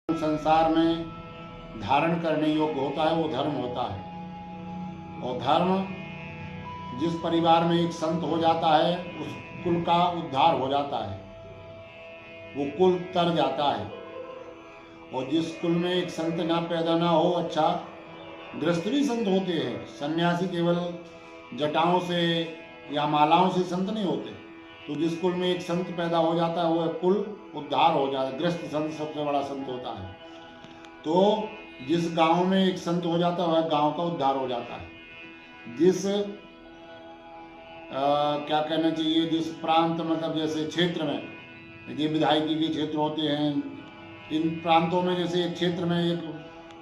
संसार में धारण करने योग्य होता है वो धर्म होता है। और धर्म जिस परिवार में एक संत हो जाता है उस कुल का उद्धार हो जाता है, वो कुल तर जाता है। और जिस कुल में एक संत ना पैदा ना हो, अच्छा गृहस्थ भी संत होते हैं, सन्यासी केवल जटाओं से या मालाओं से संत नहीं होते। तो जिस कुल में एक संत पैदा हो जाता है वह कुल उद्धार हो जाता है। गृहस्थ संत सबसे बड़ा संत होता है। तो जिस गांव में एक संत हो जाता है वह गांव का उद्धार हो जाता है। जिस क्या कहना चाहिए, जिस प्रांत मतलब जैसे क्षेत्र में ये विधायकी के क्षेत्र होते हैं, इन प्रांतों में जैसे एक क्षेत्र में एक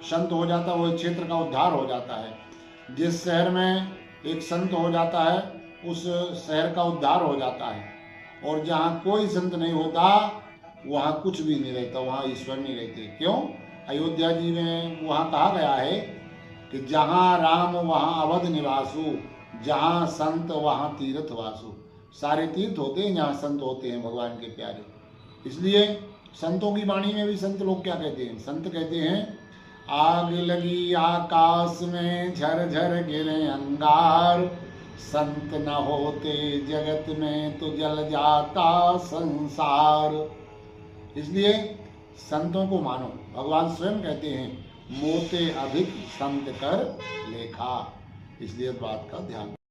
संत हो जाता है वह क्षेत्र का उद्धार हो जाता है। जिस शहर में एक संत हो जाता है उस शहर का उद्धार हो जाता है। और जहाँ कोई संत नहीं होता वहाँ कुछ भी नहीं रहता, वहाँ ईश्वर नहीं रहते। क्यों? अयोध्या जी में वहाँ कहा गया है कि जहाँ राम वहाँ अवध निवासु, जहाँ संत वहाँ तीर्थ वासु। सारे तीर्थ होते हैं जहाँ संत होते हैं भगवान के प्यारे। इसलिए संतों की वाणी में भी संत लोग क्या कहते हैं? संत कहते हैं, आग लगी आकाश में झरझर गिरे अंगार, संत न होते जगत में तो जल जाता संसार। इसलिए संतों को मानो। भगवान स्वयं कहते हैं, मोते अधिक संत कर लेखा। इसलिए बात का ध्यान